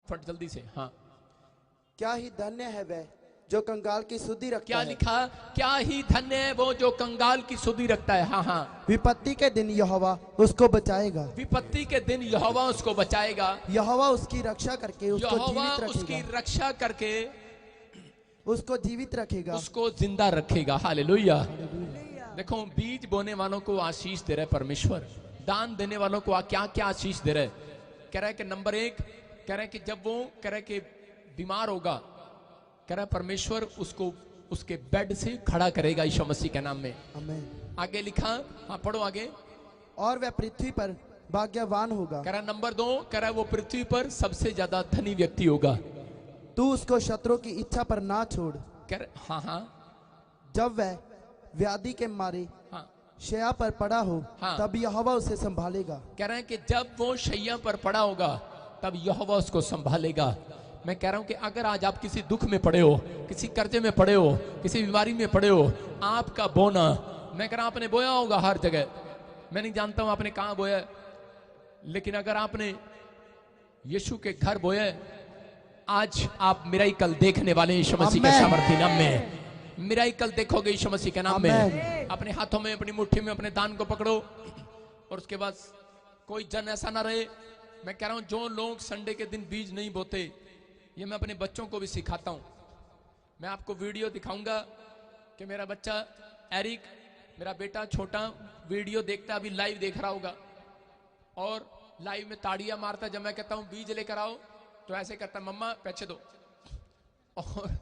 फट जल्दी से। हाँ, क्या ही धन्य है वह जो कंगाल की सुधि रखता क्या है। लिखा? क्या ही धन्य है वो जो कंगाल की सुधि रखता है। हाँ हाँ, विपत्ति के दिन यहोवा उसको बचाएगा। विपत्ति के दिन यहोवा उसको बचाएगा। यहोवा उसकी रक्षा करके उसको यहोवा जीवित उसकी रखेगा। रक्षा करके उसको जीवित रखेगा। उसको जिंदा रखेगा। हालेलुया। देखो, बीज बोने वालों को आशीष दे रहे परमेश्वर, दान देने वालों को क्या क्या आशीष दे रहे। कह रहा है कि नंबर 1, कह रहा है कि जब वो कह रहा है कि बीमार होगा, कह रहा है परमेश्वर उसको उसके बेड से खड़ा करेगा यीशु मसीह के नाम में। आमीन। आगे लिखा, हाँ पढ़ो आगे। और वह पृथ्वी पर भाग्यवान होगा। कह रहा नंबर 2, कह रहा है वो पृथ्वी पर सबसे ज्यादा धनी व्यक्ति होगा। तू उसको शत्रु की इच्छा पर ना छोड़। कह रहा, हाँ हाँ जब वह व्याधि के मारे हाँ शैया पर पड़ा हो, हाँ। तब यहोवा उसे संभालेगा। कह रहे हैं कि जब वो शैया पर पड़ा होगा तब यहोवा उसको संभालेगा। मैं कह रहा हूं कि अगर आज आप किसी दुख में पड़े हो, किसी कर्जे में पड़े हो, किसी बीमारी में पड़े हो, आपका बोना, मैं कह रहा हूं आपने बोया होगा हर जगह। मैं नहीं जानता हूं आपने कहां बोया, लेकिन अगर आपने यीशु के घर बोया, आज आप मिराकल देखने वाले यीशु मसीह के सामर्थ्य नाम में। मिराकल देखोगे यीशु मसीह के नाम में। अपने हाथों में, अपनी मुट्ठी में अपने दान को पकड़ो और उसके बाद कोई जन ऐसा ना रहे। मैं कह रहा हूं जो लोग संडे के दिन बीज नहीं बोते, ये मैं अपने बच्चों को भी सिखाता हूं। मैं आपको वीडियो दिखाऊंगा कि मेरा बच्चा एरिक, मेरा बेटा छोटा, वीडियो देखता, अभी लाइव देख रहा होगा और लाइव में ताड़ियां मारता। जब मैं कहता हूं बीज लेकर आओ तो ऐसे करता, मम्मा पैसे दो, और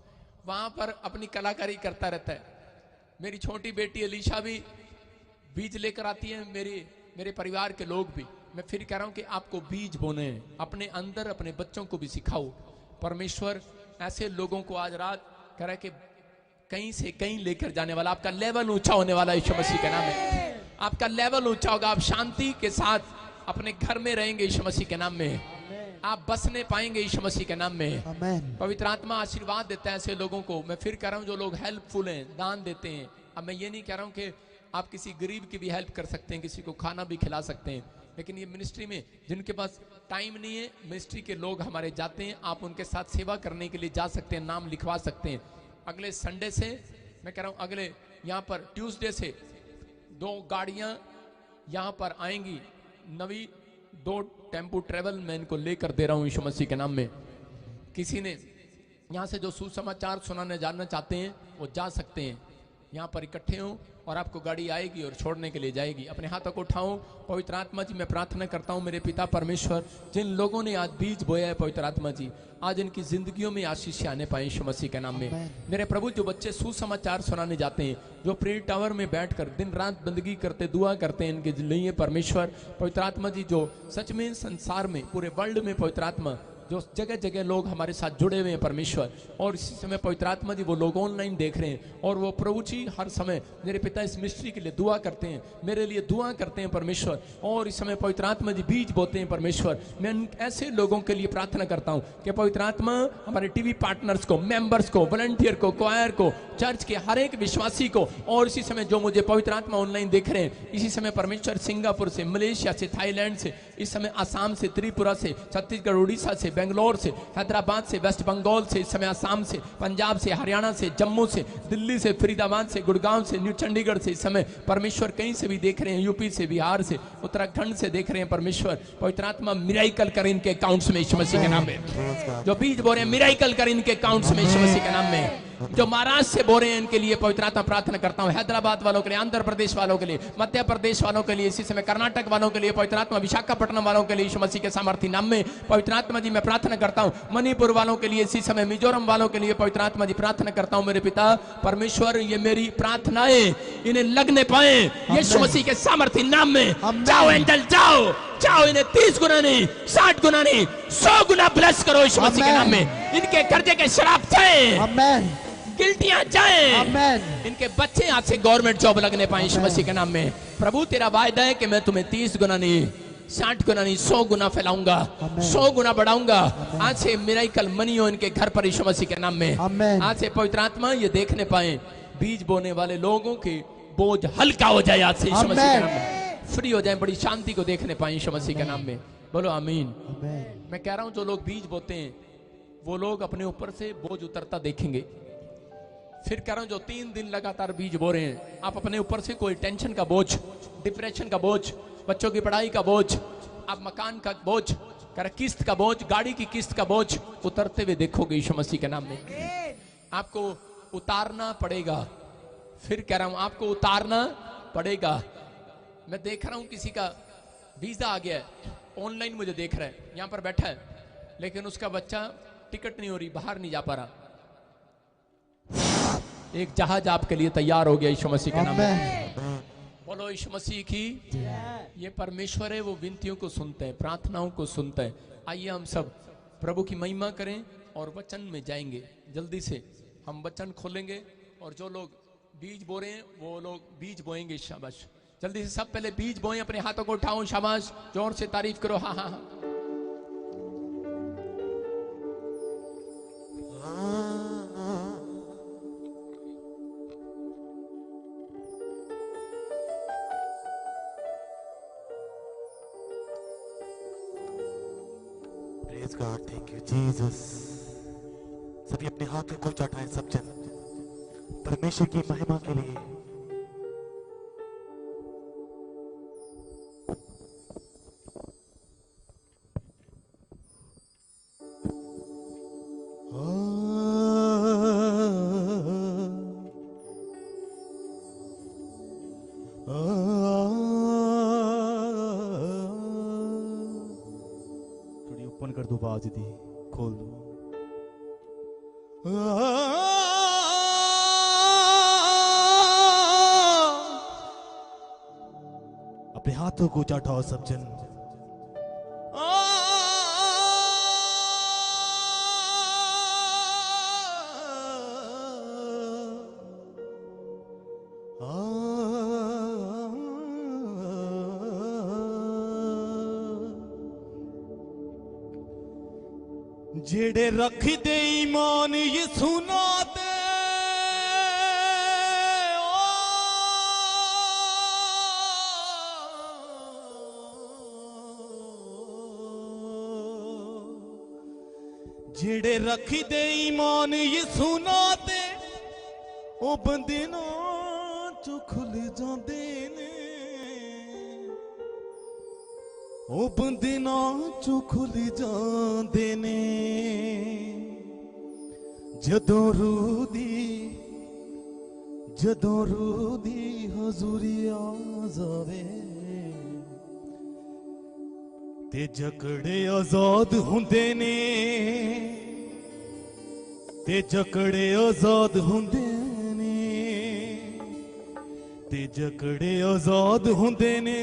वहां पर अपनी कलाकारी करता रहता है। मेरी छोटी बेटी अलीशा भी बीज लेकर आती है, मेरे परिवार के लोग भी। मैं फिर कह रहा हूं कि आपको बीज बोने हैं अपने अंदर, अपने बच्चों को भी सिखाओ। परमेश्वर ऐसे लोगों को आज रात कह रहा है कि कहीं से कहीं लेकर जाने वाला, आपका लेवल ऊंचा होने वाला यीशु मसीह के नाम में। आपका लेवल ऊंचा होगा, आप शांति के साथ अपने घर में रहेंगे यीशु मसीह के नाम में। आप बसने पाएंगे यीशु मसीह के नाम में। पवित्र आत्मा आशीर्वाद देता है ऐसे लोगों को। मैं फिर कह रहा हूं जो लोग हेल्पफुल हैं, दान देते हैं। अब मैं ये नहीं कह रहा हूं कि आप किसी गरीब की भी हेल्प कर सकते हैं, किसी को खाना भी खिला सकते हैं, लेकिन ये मिनिस्ट्री में जिनके पास टाइम नहीं है, मिनिस्ट्री के लोग हमारे जाते हैं, आप उनके साथ सेवा करने के लिए जा सकते हैं, नाम लिखवा सकते हैं। अगले संडे से, मैं कह रहा हूं अगले यहाँ पर ट्यूसडे से 2 गाड़ियां यहाँ पर आएंगी, नवी 2 टेम्पो ट्रेवल मैं इनको लेकर दे रहा हूं यीशु मसीह के नाम में। किसी ने यहाँ से जो सुसमाचार सुनाने जानना चाहते हैं वो जा सकते हैं, यहाँ पर इकट्ठे हों और आपको गाड़ी आएगी और छोड़ने के लिए जाएगी। अपने हाथों को उठाओ। पवित्र आत्मा जी, मैं प्रार्थना करता हूँ मेरे पिता परमेश्वर, जिन लोगों ने आज बीज बोया है पवित्र आत्मा जी, आज इनकी जिंदगियों में आशीष आने पाए यीशु मसीह के नाम में। मेरे प्रभु, जो बच्चे सुसमाचार सुनाने जाते हैं, जो प्रेयर टावर में बैठकर दिन रात बंदगी करते, दुआ करते हैं, इनके लिए परमेश्वर पवित्र आत्मा जी, जो सच में संसार में, पूरे वर्ल्ड में पवित्र आत्मा, जो जगह जगह लोग हमारे साथ जुड़े हुए हैं परमेश्वर, और इसी समय पवित्र आत्मा जी वो लोग ऑनलाइन देख रहे हैं, और वो प्रभु जी हर समय मेरे पिता इस मिस्ट्री के लिए दुआ करते हैं, मेरे लिए दुआ करते हैं परमेश्वर, और इस समय पवित्र आत्मा जी बीज बोते हैं परमेश्वर। मैं ऐसे लोगों के लिए प्रार्थना करता हूं कि पवित्र आत्मा हमारे टीवी पार्टनर्स को, मेंबर्स को, वॉलंटियर को, क्वायर को, चर्च के हर एक विश्वासी को, और इसी समय जो मुझे पवित्र आत्मा ऑनलाइन देख रहे हैं, इसी समय परमेश्वर सिंगापुर से, मलेशिया से, थाईलैंड से, इस समय आसाम से, त्रिपुरा से, छत्तीसगढ़, उड़ीसा से, बेंगलोर से, हैदराबाद से, वेस्ट बंगाल से, इस समय आसाम से, पंजाब से, हरियाणा से, जम्मू से, दिल्ली से, फरीदाबाद से, गुड़गांव से, न्यू चंडीगढ़ से, इस समय परमेश्वर कहीं से भी देख रहे हैं, यूपी से, बिहार से, उत्तराखंड से देख रहे हैं परमेश्वर। पवित्र आत्मा मिराकल कर इनके अकाउंट्स में यीशु मसीह के नाम में। जो बीज बो रहे हैं मिराकल कर इनके अकाउंट्स में यीशु मसीह के नाम में। जो महाराष्ट्र से बोल रहे हैं इनके लिए पवित्र आत्मा प्रार्थना करता हूं, हैदराबाद वालों के लिए, आंध्र प्रदेश वालों के लिए, मध्य प्रदेश वालों के लिए, इसी समय कर्नाटक वालों के लिए पवित्र आत्मा, विशाखापट्टनम वालों के लिए यीशु मसीह के सामर्थ्य नाम में पवित्र आत्मा जी मैं प्रार्थना करता हूं, मणिपुर वालों के लिए, इसी समय मिजोरम वालों के लिए पवित्र आत्मा जी प्रार्थना करता हूं। मेरे पिता परमेश्वर, ये मेरी प्रार्थनाएं इन्हें लगने पाए यीशु मसीह के सामर्थ्य नाम में। जाओ एंजल, जाओ जाओ, इन्हें 30 गुना नहीं, 60 गुना नहीं, 100 गुना ब्लेस करो यीशु मसीह के नाम में। इनके कर्जे के श्राप जाएं, गिल्टियां जाएं, इनके बच्चे आज से गवर्नमेंट जॉब लगने पाए यीशु मसीह के नाम में। प्रभु तेरा वायदा है कि मैं तुम्हें 30 गुना नहीं, 60 गुना नहीं, 100 गुना फैलाऊंगा, 100 गुना बढ़ाऊंगा। आज से मिराकल मनी हो इनके घर पर यीशु मसीह के नाम में। आज से पवित्र आत्मा ये देखने पाए बीज बोने वाले लोगों के बोझ हल्का हो जाए आज से यीशु मसीह के नाम में, फ्री हो जाए, बड़ी शांति को देखने पाए यीशु मसीह के नाम में। बोलो आमीन। आमीन। मैं कह रहा हूं जो लोग बीज बोते हैं वो लोग अपने ऊपर से बोझ उतरता देखेंगे। फिर कह रहा हूं जो 3 दिन लगातार बीज बो रहे हैं, आप अपने ऊपर से कोई टेंशन का बोझ, डिप्रेशन का बोझ, बच्चों की पढ़ाई का बोझ, आप मकान का बोझ, किस्त का बोझ, गाड़ी की किस्त का बोझ उतरते हुए देखोगे यीशु मसीह के नाम में। आपको उतारना पड़ेगा। फिर कह रहा हूं आपको उतारना पड़ेगा। मैं देख रहा हूं किसी का वीजा आ गया है, ऑनलाइन मुझे देख रहा है, यहां पर बैठा है, लेकिन उसका बच्चा टिकट नहीं हो रही, बाहर नहीं जा पा रहा। एक जहाज आपके लिए तैयार हो गया यीशु मसीह के नाम में। बोलो यीशु मसीह की। ये परमेश्वर है, वो विनतियों को सुनते हैं, प्रार्थनाओं को सुनते हैं। आइए हम सब प्रभु की महिमा करें और वचन में जाएंगे। जल्दी से हम वचन खोलेंगे और जो लोग बीज बो रहे हैं वो लोग बीज बोएंगे। शाबाश, जल्दी से सब पहले बीज बोएं, अपने हाथों को उठाओ, शाबाश, जोर से तारीफ करो। हाँ हाँ हाँ। Praise God, thank you Jesus। सभी अपने हाथों को उठाएं सब जन परमेश्वर की महिमा के लिए। थोड़ी ओपन कर दो आवाज दी, खोल दो। अपने हाथों को उठाओ सब जन। जेड़े रख दे ईमान यीशु नाते, जेड़े रख दे ईमान यीशु नाते, ओ बंदे ना चो खुल जांदे ने, ओ बंदे ना चो खुल जांदे ने। जदों रूह दी हजूरी आ जावे, ते जकड़े आजाद हुंदे ने, ते जकड़े आजाद हुंदे ने, ते जकड़े आजाद हुंदे ने,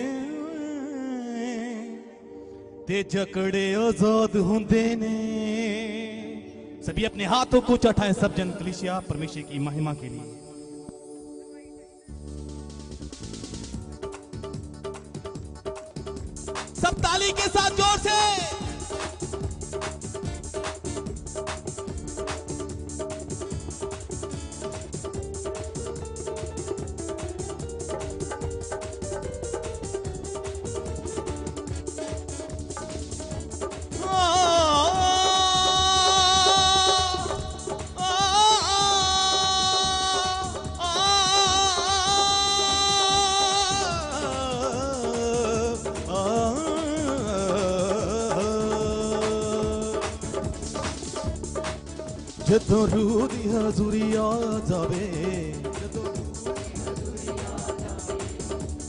ते जकड़े आजाद हुंदे ने। सभी अपने हाथों को उठाएं सब जन, कलीसिया परमेश्वर की महिमा के लिए। सब ताली के साथ जोर से। जदों रूह दी हजूरी आ जावे,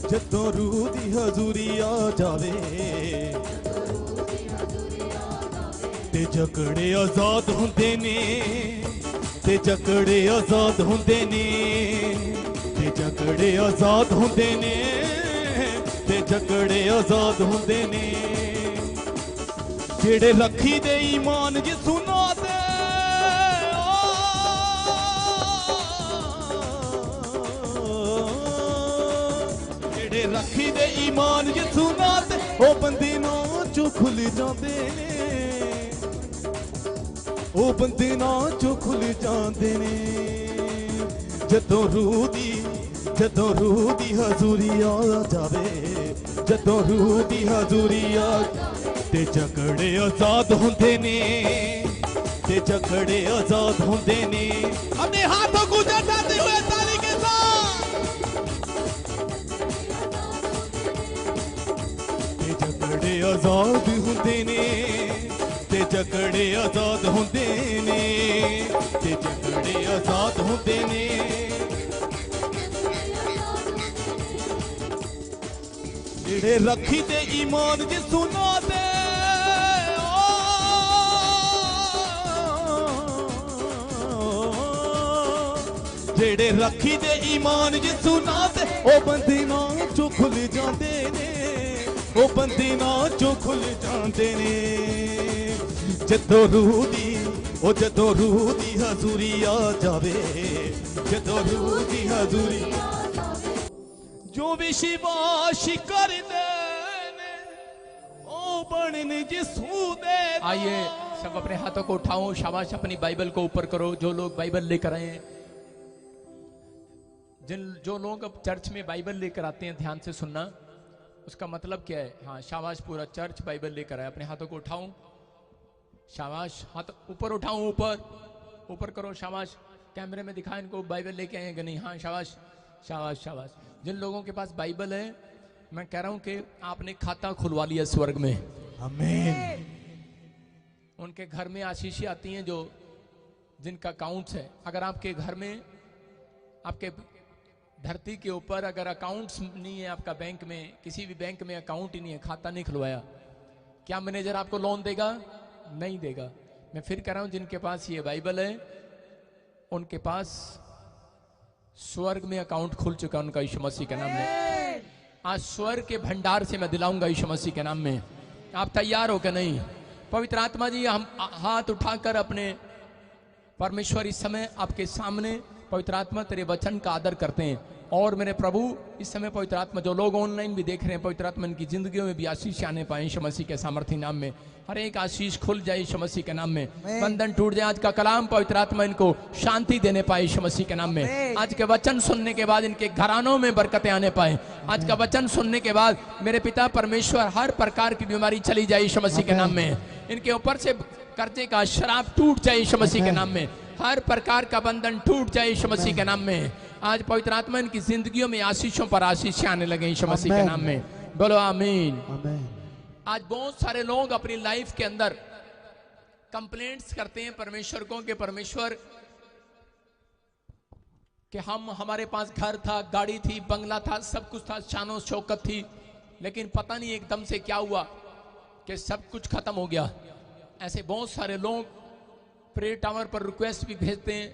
जदों रूह दी हजूरी आ जावे, ते जकड़े आजाद हुंदे ने, ते जकड़े आजाद हुंदे ने, ते जकड़े आजाद हुंदे ने, ते जकड़े आजाद हुंदे ने। जेड़े रखी दे ईमान यीशु नाते, रखी दे ईमान यीशु नाते, ओ बंदे ना चो खुल जांदे ने, ओ बंदे ना चो खुल जांदे ने। जदों रूह दी हजूरी आ जावे, जदों रूह दी हजूरी आ, ते जकड़े आजाद होंदे ने, ते जकड़े आजाद होंदे ने। अपने हाथों को उठाते हुए ताली के साथ। ते जकड़े आजाद होंदे ने, ते जकड़े आजाद होंदे ने, ते जकड़े आजाद होंदे ने। जेड़े रखी ते ईमान जिसू ना दे, जेड़े रखी ते ईमान जिसू ना दे, ओ बंदी ना चो खुल जाते ने, ओ बंदी ना चो खुल जाते ने। जदों रूह दी, ओ जदों रूह दी हजूरी आ जावे, जदों रूह दी हजूरी जो विश्वास करदे ने ओ बनने जिसू दे। आइए सब अपने हाथों को उठाओ, शाबाश। अपनी बाइबल को ऊपर करो। जो लोग बाइबल लेकर आए हैं, जो लोग अब चर्च में बाइबल लेकर आते हैं, ध्यान से सुनना। उसका मतलब क्या है? हाँ शाबाश, पूरा चर्च बाइबल लेकर आए। अपने हाथों को उठाओ, शाबाश। हाथ ऊपर उठाओ, ऊपर ऊपर करो, शाबाश। कैमरे में दिखाएं इनको बाइबल लेके आए हैं कि नहीं। हाँ शाबाश शाबाश शाबाश। जिन लोगों के पास बाइबल है, मैं कह रहा हूं कि आपने खाता खुलवा लिया स्वर्ग में। आमीन। उनके घर में आशीषें आती हैं जो जिनका अकाउंट्स है। अगर आपके घर में, आपके धरती के ऊपर अगर अकाउंट्स नहीं है, आपका बैंक में, किसी भी बैंक में अकाउंट ही नहीं है, खाता नहीं खुलवाया, क्या मैनेजर आपको लोन देगा? नहीं देगा। मैं फिर कह रहा हूं, जिनके पास ये बाइबल है उनके पास स्वर्ग में अकाउंट खुल चुका है उनका, यीशु मसीह के नाम में। आज स्वर्ग के भंडार से मैं दिलाऊंगा यीशु मसीह के नाम में। आप तैयार हो क्या? नहीं? पवित्र आत्मा जी, हम हाथ उठाकर अपने परमेश्वर इस समय आपके सामने पवित्र आत्मा तेरे वचन का आदर करते हैं। और मेरे प्रभु इस समय पवित्र आत्मा, जो लोग ऑनलाइन भी देख रहे हैं, पवित्र आत्मा इनकी जिंदगियों में भी आशीष आने पाए यीशु मसीह के सामर्थी नाम में। हर एक आशीष खुल जाए यीशु मसीह के नाम में। बंधन टूट जाए। आज का कलाम पवित्र आत्मा इनको शांति देने पाए यीशु मसीह के नाम में। आज के वचन सुनने के बाद इनके घरानों में बरकतें आने पाए। आज का वचन सुनने के बाद मेरे पिता परमेश्वर, हर प्रकार की बीमारी चली जाए यीशु मसीह के नाम में। इनके ऊपर से कर्जे का शराब टूट जाए यीशु मसीह के नाम में। हर प्रकार का बंधन टूट जाए यीशु मसीह के नाम में। आज पवित्र आत्मा इनकी जिंदगियों में आशीषों पर आशीष आने लगे यीशु मसीह के नाम में। बोलो आमीन। आज बहुत सारे लोग अपनी लाइफ के अंदर कंप्लेंट्स करते हैं परमेश्वर को कि परमेश्वर, कि हमारे पास घर था, गाड़ी थी, बंगला था, सब कुछ था, शानो शौकत थी, लेकिन पता नहीं एकदम से क्या हुआ कि सब कुछ खत्म हो गया। ऐसे बहुत सारे लोग प्रेयर टावर पर रिक्वेस्ट भी भेजते हैं,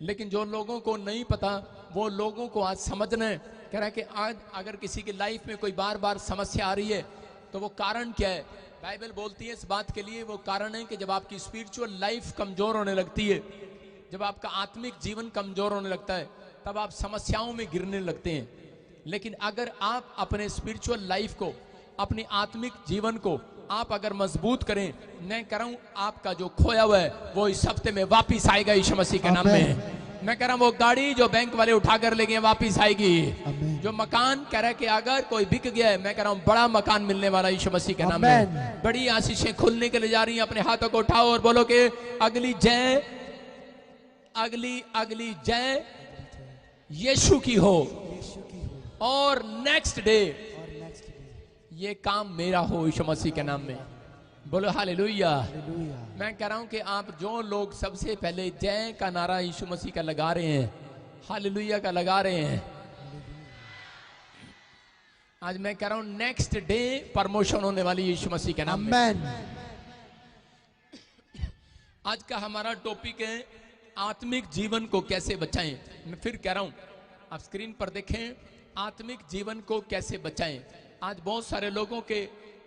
लेकिन जो लोगों को नहीं पता वो लोगों को आज समझना है। कह रहा है कि आज अगर किसी की लाइफ में कोई बार बार समस्या आ रही है तो वो कारण क्या है? बाइबल बोलती है इस बात के लिए वो कारण है कि जब आपकी स्पिरिचुअल लाइफ कमजोर होने लगती है, जब आपका आत्मिक जीवन कमजोर होने लगता है, तब आप समस्याओं में गिरने लगते हैं। लेकिन अगर आप अपने स्पिरिचुअल लाइफ को, अपने आत्मिक जीवन को आप अगर मजबूत करें, मैं कह रहा हूं आपका जो खोया हुआ है वो इस हफ्ते में वापिस आएगा यीशु मसीह के नाम में। मैं कह रहा हूं वो गाड़ी जो बैंक वाले उठा कर ले गए वापिस आएगी। जो मकान कह रहा है कि अगर कोई बिक गया है, मैं कह रहा हूं बड़ा मकान मिलने वाला यीशु मसीह के नाम में। बड़ी आशीषें खुलने के लिए जा रही हैं। अपने हाथों को उठाओ और बोलो कि अगली जय, अगली जय यीशु की हो, और नेक्स्ट डे ये काम मेरा हो यीशु मसीह के नाम में। बोलो हालेलुया। मैं कह रहा हूं कि आप जो लोग सबसे पहले जय का नारा यीशु मसीह का लगा रहे हैं, हालेलुया का लगा रहे हैं, आज मैं कह रहा हूं नेक्स्ट डे प्रमोशन होने वाली यीशु मसीह के नाम में। आज का हमारा टॉपिक है आत्मिक जीवन को कैसे बचाएं। मैं फिर कह रहा हूं, आप स्क्रीन पर देखें, आत्मिक जीवन को कैसे बचाएं। आज बहुत सारे लोगों के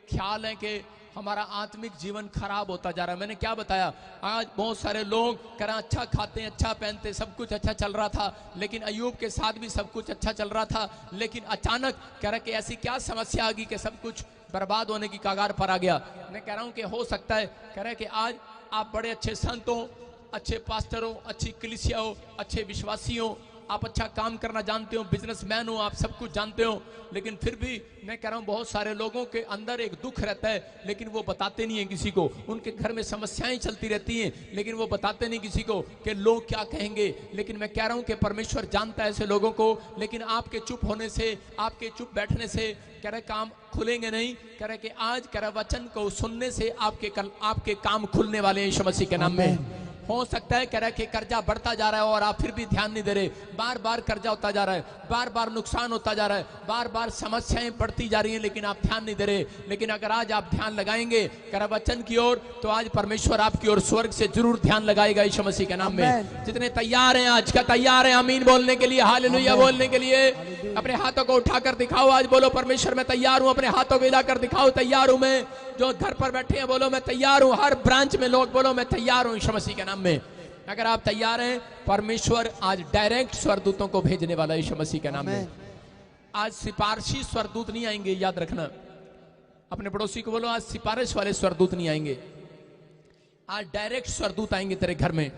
ख्याल है कि हमारा आत्मिक जीवन खराब होता जा रहा है। मैंने क्या बताया? आज बहुत सारे लोग कह रहे हैं अच्छा खाते, अच्छा पहनते, सब कुछ अच्छा चल रहा था, लेकिन अय्यूब के साथ भी सब कुछ अच्छा चल रहा था, लेकिन अचानक कह रहा है कि ऐसी क्या समस्या आ गई कि सब कुछ बर्बाद होने की कगार पर आ गया। मैं कह रहा हूं कि हो सकता है, कह रहा है कि आज आप बड़े अच्छे संत हो, अच्छे पास्टर हो, अच्छी कलीसिया हो, अच्छे विश्वासी हो, आप अच्छा काम करना जानते हो, बिजनेसमैन हो, आप सब कुछ जानते हो, लेकिन फिर भी मैं कह रहा हूं बहुत सारे लोगों के अंदर एक दुख रहता है, लेकिन वो बताते नहीं है किसी को। उनके घर में समस्याएं चलती रहती हैं, लेकिन वो बताते नहीं किसी को कि लोग क्या कहेंगे। लेकिन मैं कह रहा हूं कि परमेश्वर जानता है ऐसे लोगों को, लेकिन आपके चुप होने से, आपके चुप बैठने से कह रहे काम खुलेंगे नहीं। कह रहे कि आज कह रहे वचन को सुनने से आपके काम खुलने वाले हैं यीशु मसीह के नाम में। हो सकता है कह रहा है कि कर्जा बढ़ता जा रहा है और आप फिर भी ध्यान नहीं दे रहे, बार बार कर्जा होता जा रहा है, बार बार नुकसान होता जा रहा है, बार बार समस्याएं बढ़ती जा रही हैं, लेकिन आप ध्यान नहीं दे रहे। लेकिन अगर आज आप ध्यान लगाएंगे कह रहा वचन की ओर, तो आज परमेश्वर आपकी ओर स्वर्ग से जरूर ध्यान लगाएगा यीशु मसीह के नाम में। जितने तैयार हैं आज का तैयार हैं आमीन बोलने के लिए, हालेलुया बोलने के लिए, अपने हाथों को उठाकर दिखाओ, आज बोलो परमेश्वर मैं तैयार हूं। अपने हाथों को हिलाकर दिखाओ तैयार हूं मैं। जो घर पर बैठे हैं बोलो मैं तैयार हूं। हर ब्रांच में लोग बोलो मैं तैयार हूं यीशु मसीह के नाम में। अगर आप तैयार हैं, परमेश्वर आज डायरेक्ट स्वर्गदूतों को भेजने वाला है यीशु मसीह के नाम में। आज सिफारशी स्वर्गदूत नहीं आएंगे, याद रखना। अपने पड़ोसी को बोलो आज सिफारिश वाले स्वर्गदूत नहीं आएंगे, आज डायरेक्ट स्वर्गदूत आएंगे तेरे घर में।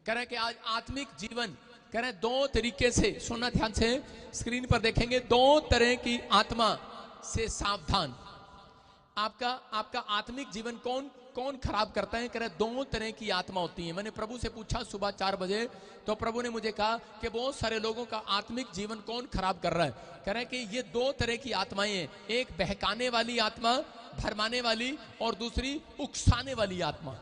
कह रहे कि आज आत्मिक जीवन कह रहे दो तरीके से, सुनना ध्यान से, स्क्रीन पर देखेंगे, दो तरह की आत्मा से सावधान। आपका आत्मिक जीवन कौन खराब करता है? कह रहे दो तरह की आत्मा होती है। मैंने प्रभु से पूछा सुबह 4 बजे, तो प्रभु ने मुझे कहा कि बहुत सारे लोगों का आत्मिक जीवन कौन खराब कर रहा है। कह रहे कि ये 2 तरह की आत्माएं हैं, एक बहकाने वाली आत्मा, भरमाने वाली, और दूसरी उकसाने वाली आत्मा।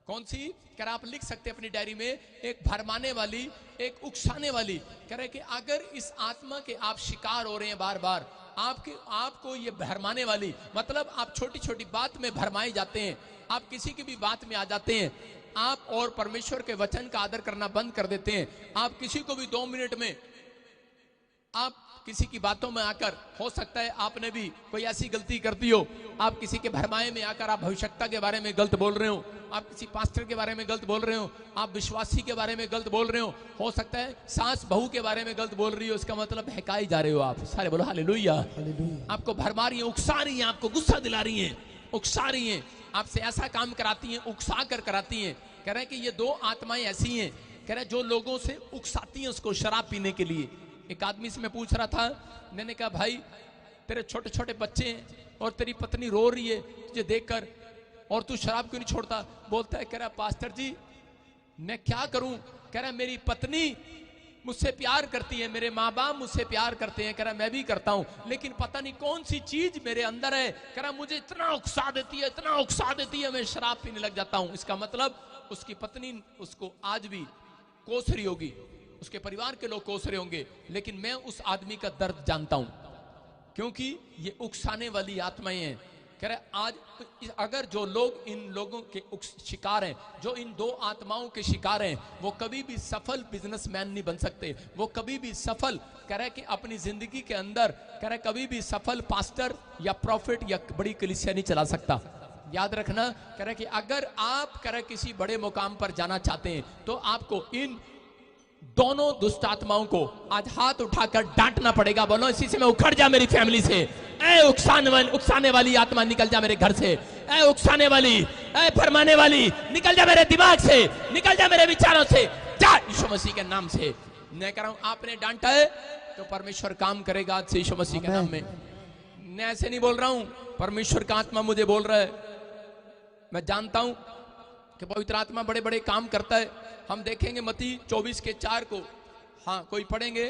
कौन सी? कह रहा आप लिख सकते हैं अपनी डायरी में, एक भरमाने वाली, एक उकसाने वाली। कह रहे कि अगर इस आत्मा के आप शिकार हो रहे हैं बार बार, आपको ये भरमाने वाली, मतलब आप छोटी छोटी बात में भरमाए जाते हैं, आप किसी की भी बात में आ जाते हैं, आप और परमेश्वर के वचन का आदर करना बंद कर देते हैं। आप किसी को भी 2 मिनट में आप किसी की बातों में आकर, हो सकता है आपने भी कोई ऐसी गलती कर दी हो, आप किसी के भरमाए में आकर आप भविष्यता के बारे में गलत बोल रहे हो, आप किसी पास्टर के बारे में गलत बोल रहे हो, आप विश्वासी के बारे में गलत बोल रहे हो सकता है सास बहू के बारे में गलत बोल रही हो, इसका मतलब बहकाई जा रहे हो आप। सारे बोलो हालेलुया। आपको भरमा रही है, उकसा रही है, आपको गुस्सा दिला रही है, उकसा रही है, आपसे ऐसा काम कराती हैं, उकसा कर कराती हैं। कह रहे हैं कि ये 2 आत्माएं ऐसी हैं, कह रहे जो लोगों से उकसाती हैं उसको शराब पीने के लिए। एक आदमी से मैं पूछ रहा था, मैंने कहा भाई तेरे छोटे छोटे बच्चे हैं और तेरी पत्नी रो रही है तुझे देखकर, और तू शराब क्यों नहीं छोड़ता? बोलता है, कह रहा पास्टर जी मैं क्या करूं? कह रहा मेरी पत्नी मुझसे प्यार करती है, मेरे माँ बाप मुझसे प्यार करते हैं, कह रहा मैं भी करता हूं, लेकिन पता नहीं कौन सी चीज मेरे अंदर है, कह रहा मुझे इतना उकसा देती है, इतना उकसा देती है, मैं शराब पीने लग जाता हूं। इसका मतलब उसकी पत्नी उसको आज भी कोस रही होगी, उसके परिवार के लोग कोस रहे होंगे, लेकिन मैं उस आदमी का दर्द जानता हूं, क्योंकि ये उकसाने वाली आत्माएं हैं। कह रहे आज अगर जो लोग इन लोगों के शिकार हैं, जो इन 2 आत्माओं के शिकार हैं, वो कभी भी सफल बिजनेसमैन नहीं बन सकते, वो कभी भी सफल, कह रहे कि अपनी जिंदगी के अंदर, कह रहे कभी भी सफल पास्टर या प्रॉफिट या बड़ी कलीसिया नहीं चला सकता। याद रखना, कह रहे कि अगर आप कह रहे किसी बड़े मुकाम पर जाना चाहते हैं, तो आपको इन दोनों दुष्ट आत्माओं को आज हाथ उठाकर डांटना पड़ेगा। बोलो इसी से मैं उखड़ जा मेरी फैमिली से, ए उकसाने वाली आत्मा निकल जा मेरे घर से, ए उकसाने वाली, ए फरमाने वाली निकल जा मेरे दिमाग से, निकल जा मेरे विचारों से, जा यीशु मसीह के नाम से। मैं कह रहा हूं आपने डांटा है तो परमेश्वर काम करेगा आज से यीशु मसीह के नाम में। मैं ऐसे नहीं बोल रहा हूं, परमेश्वर का आत्मा मुझे बोल रहा है। मैं जानता हूं कि पवित्र आत्मा बड़े बड़े काम करता है। हम देखेंगे मत्ती 24:4 को, हाँ कोई पढ़ेंगे।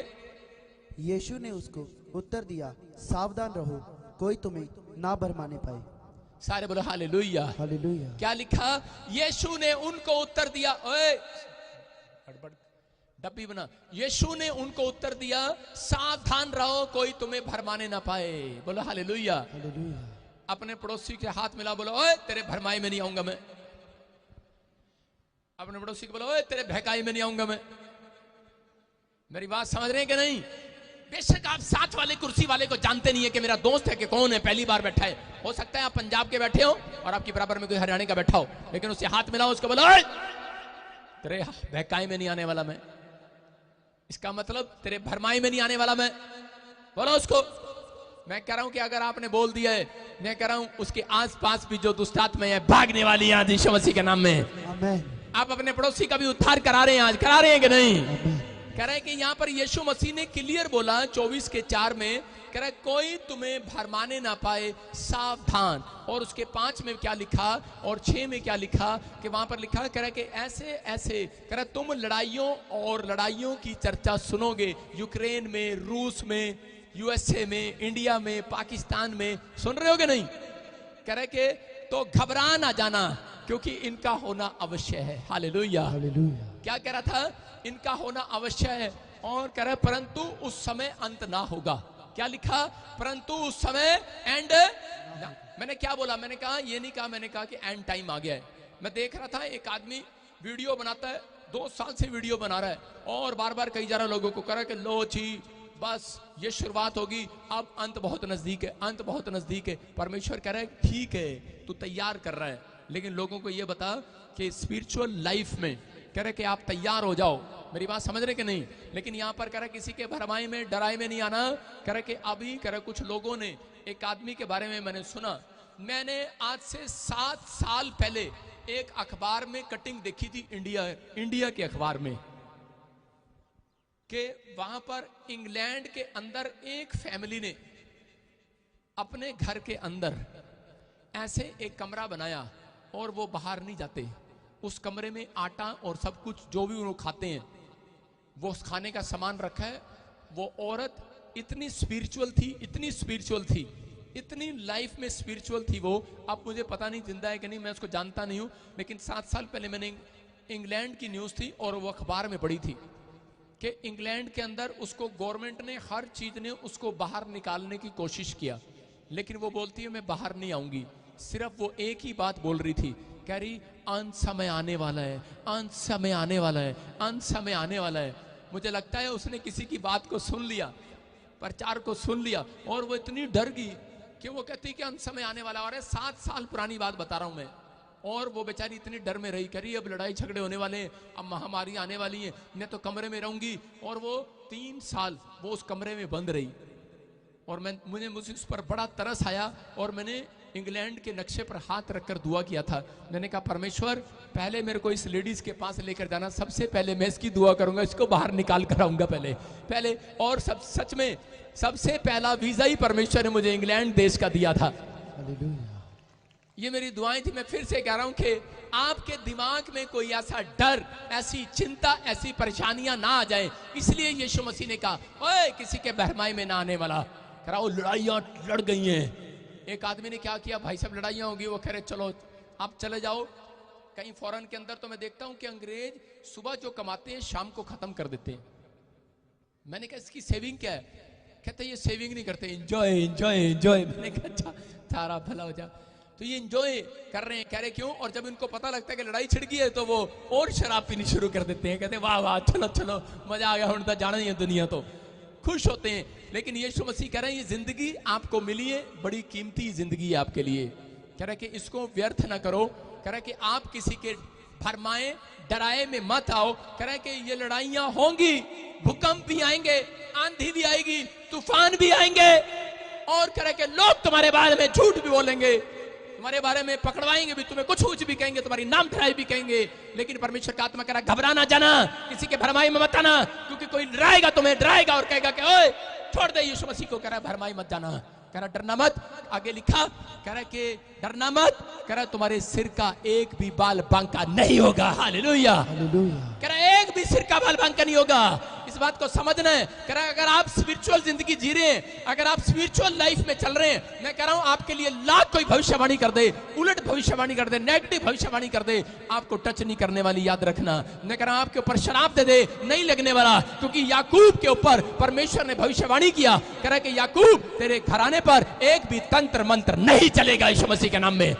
यीशु ने उसको उत्तर दिया, सावधान रहो, कोई तुम्हें ना भरमाने पाए। सारे बोलो हालेलुया। हालेलुया। क्या लिखा? यीशु ने उनको उत्तर दिया, ओए डब्बी बना, यीशु ने उनको उत्तर दिया, सावधान रहो, कोई तुम्हें भरमाने ना पाए। बोलो हालेलुया। हालेलुया। अपने पड़ोसी के हाथ मिला, बोलो ओए तेरे भरमाई में नहीं आऊंगा मैं। अपने पड़ोसी को बोलो ओए तेरे बहकाई में नहीं आऊंगा मैं। मेरी बात समझ रहे हैं कि नहीं? बेशक आप साथ वाले कुर्सी वाले को जानते नहीं है कि मेरा दोस्त है कि कौन है, पहली बार बैठा है। हो सकता है आप पंजाब के बैठे हो और आपके बराबर में कोई हरियाणा का बैठा हो, लेकिन उससे हाथ मिलाओ, उसको बोलो ओए तेरे बहकाई में नहीं आने वाला मैं। इसका मतलब तेरे भरमाई में नहीं आने वाला मैं। बोलो उसको। मैं कह रहा हूं कि अगर आपने बोल दिया है, मैं कह रहा हूं उसके आसपास भी जो दुष्टात्माएं हैं भागने वाली हैं यीशु मसीह के नाम में। आमीन। आप अपने पड़ोसी का भी उद्धार करा रहे हैं, आज करा रहे हैं कि नहीं? कह रहे हैं कि यहाँ पर यीशु मसीह ने क्लियर बोला 24:4 में, कह रहा है कोई तुम्हें भरमाने ना पाए, सावधान। और उसके 5 में क्या लिखा और 6 में क्या लिखा कि वहां पर लिखा, कह रहा है कि ऐसे ऐसे, कह रहा है तुम लड़ाइयों और लड़ाइयों की चर्चा सुनोगे, यूक्रेन में, रूस में, यूएसए में, इंडिया में, पाकिस्तान में, सुन रहे हो कि नहीं? कह रहे कि तो घबरा ना जाना क्योंकि इनका होना अवश्य है। हालेलुया। क्या कह रहा था? इनका होना अवश्य है। और कह रहे परंतु उस समय अंत ना होगा। क्या लिखा? परंतु उस समय एंड। मैंने क्या बोला? मैंने कहा ये नहीं कहा, मैंने कहा कि एंड टाइम आ गया है। मैं देख रहा था एक आदमी वीडियो बनाता है, 2 साल से वीडियो बना रहा है और बार बार कही जा रहा है लोगों को, कह रहा है कि लो जी बस ये शुरुआत होगी, अब अंत बहुत नजदीक है, अंत बहुत नजदीक है। परमेश्वर कह रहा है ठीक है तू तैयार कर रहा है, लेकिन लोगों को ये बता कि स्पिरिचुअल लाइफ में कह रहे कि आप तैयार हो जाओ। मेरी बात समझ रहे कि नहीं? लेकिन यहाँ पर कह रहे किसी के भरमाई में डराई में नहीं आना। कह रहे कि अभी कह रहे कुछ लोगों ने, एक आदमी के बारे में मैंने सुना, मैंने आज से 7 साल पहले एक अखबार में कटिंग देखी थी, इंडिया के अखबार में, कि वहां पर इंग्लैंड के अंदर एक फैमिली ने अपने घर के अंदर ऐसे एक कमरा बनाया और वो बाहर नहीं जाते। उस कमरे में आटा और सब कुछ जो भी वो खाते हैं वो उस खाने का सामान रखा है। वो औरत इतनी स्पिरिचुअल थी, इतनी स्पिरिचुअल थी, इतनी लाइफ में स्पिरिचुअल थी वो। अब मुझे पता नहीं जिंदा है कि नहीं, मैं उसको जानता नहीं हूं, लेकिन 7 साल पहले मैंने इंग्लैंड की न्यूज थी और वो अखबार में पढ़ी थी कि इंग्लैंड के अंदर उसको गवर्नमेंट ने, हर चीज ने उसको बाहर निकालने की कोशिश किया, लेकिन वो बोलती है मैं बाहर नहीं आऊंगी। सिर्फ वो एक ही बात बोल रही थी, कह रही अंत समय आने वाला है, अंत समय आने वाला है, अंत समय आने वाला है। मुझे लगता है उसने किसी की बात को सुन लिया, प्रचार को सुन लिया, और वो इतनी डर गई कि वो कहती कि अंत समय आने वाला। और 7 साल पुरानी बात बता रहा हूं मैं। और वो बेचारी इतनी डर में रही, करी अब लड़ाई झगड़े होने वाले हैं, अब महामारी आने वाली है, मैं तो कमरे में रहूंगी। और वो 3 साल वो उस कमरे में बंद रही। और मुझे उस पर बड़ा तरस आया और मैंने इंग्लैंड के नक्शे पर हाथ रखकर दुआ किया था। मैंने कहा परमेश्वर पहले मेरे को इस लेडीज के पास लेकर जाना, सबसे पहले मैं इसकी दुआ करूंगा, इसको बाहर निकाल कर आऊंगा पहले। और सब सच में सबसे पहला वीजा ही परमेश्वर ने मुझे इंग्लैंड देश का दिया था। ये मेरी दुआएं थी। मैं फिर से कह रहा हूं कि आपके दिमाग में कोई ऐसा डर, ऐसी चिंता, ऐसी परेशानियां ना आ जाए। इसलिए यीशु मसीह ने कहा ओए किसी के बहरमाई में ना आने वाला। कह रहा वो लड़ाइयां लड़ गई हैं। एक आदमी ने क्या किया, भाई साहब लड़ाइयां होगी, वो कह रहे चलो आप चले जाओ कहीं फॉरेन के अंदर। तो मैं देखता हूं कि अंग्रेज सुबह जो कमाते हैं शाम को खत्म कर देते हैं। मैंने कहा इसकी सेविंग क्या है? कहते ये सेविंग नहीं करते, एंजॉय एंजॉय एंजॉय। मैंने कहा अच्छा सारा भला हो जा। तो ये एंजॉय कर रहे हैं। कह रहे क्यों? और जब इनको पता लगता है कि लड़ाई छिड़ गई है तो वो और शराब पीनी शुरू कर देते हैं। कहते वाह वाह चलो चलो मजा आ गया, हम तो जाना ही है दुनिया, तो खुश होते हैं। लेकिन यीशु मसीह कह रहे हैं ये जिंदगी आपको मिली है, बड़ी कीमती जिंदगी है आपके लिए। कह रहा है कि इसको व्यर्थ ना करो। कह रहा है कि आप किसी के भरमाए डराए में मत आओ। कह रहा है कि ये लड़ाइयां होंगी, भूकंप भी आएंगे, आंधी भी आएगी, तूफान भी आएंगे, और कह रहा है कि लोग तुम्हारे बारे में झूठ भी बोलेंगे, तुम्हारे बारे में पकड़वाएंगे भी, तुम्हें कुछ भी कहेंगे, तुम्हारी नाम खराई भी कहेंगे। लेकिन परमेश्वर का आत्मा कह रहा है घबरा ना जाना, किसी के भरमाई में मत आना, क्योंकि कोई डराएगा तुम्हें, डराएगा और कहेगा कि ओए छोड़ दे। यीशु मसीह को कह रहा है भरमाई मत जाना। कह रहा डरना मत। आगे लिखा कह रहा है कि डरना मत। कह रहा है तुम्हारे सिर का एक भी बाल बांका नहीं होगा। हालेलुया। कह रहा है एक भी सिर का बाल बांका नहीं होगा। इस बात को समझना है। कह रहा है अगर आप स्पिरिचुअल जिंदगी जी रहे हैं, अगर आप स्पिरिचुअल लाइफ में चल रहे हैं, मैं कह रहा हूं आपके लिए लाख कोई भविष्यवाणी कर दे, उलट भविष्यवाणी कर दे, नेगेटिव भविष्यवाणी कर दे, आपको टच नहीं करने वाली याद रखना। मैं कह रहा हूं आपके ऊपर शराब दे दे, नहीं लगने वाला, क्योंकि याकूब के ऊपर परमेश्वर ने भविष्यवाणी किया। कह रहा है कि याकूब तेरे घराने पर एक भी तंत्र मंत्र नहीं चलेगा यीशु मसीह के नाम में।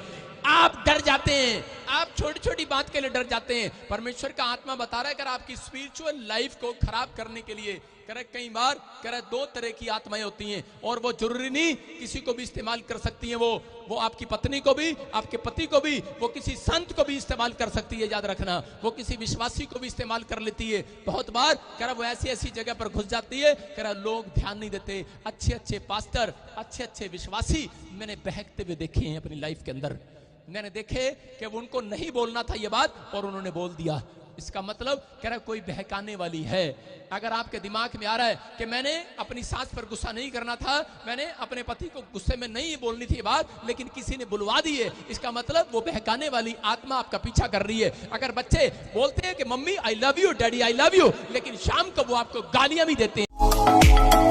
आप डर जाते हैं, आप छोटी छोटी बात के लिए डर जाते हैं। परमेश्वर का आत्मा बता रहा है अगर आपकी स्पिरिचुअल लाइफ को खराब करने के लिए, कह रहा कई बार कह रहा 2 तरह की आत्माएं होती हैं, और वो जरूरी नहीं किसी को भी इस्तेमाल कर सकती हैं। वो आपकी पत्नी को भी, आपके पति को भी, वो किसी संत को भी इस्तेमाल कर सकती है, याद रखना। वो किसी विश्वासी को भी इस्तेमाल कर लेती है। बहुत बार कह रहा वो ऐसी ऐसी जगह पर घुस जाती है, कह रहा लोग ध्यान नहीं देते। अच्छे अच्छे पास्टर, अच्छे अच्छे विश्वासी मैंने बहकते हुए देखे हैं अपनी लाइफ के अंदर। मैंने देखे कि वो उनको नहीं बोलना था ये बात और उन्होंने बोल दिया। इसका मतलब कह रहा कोई बहकाने वाली है। अगर आपके दिमाग में आ रहा है कि मैंने अपनी सास पर गुस्सा नहीं करना था, मैंने अपने पति को गुस्से में नहीं बोलनी थी बात, लेकिन किसी ने बुलवा दी है, इसका मतलब वो बहकाने वाली आत्मा आपका पीछा कर रही है। अगर बच्चे बोलते हैं कि mummy I love you, daddy I love you, लेकिन शाम को वो आपको गालियां भी देते हैं।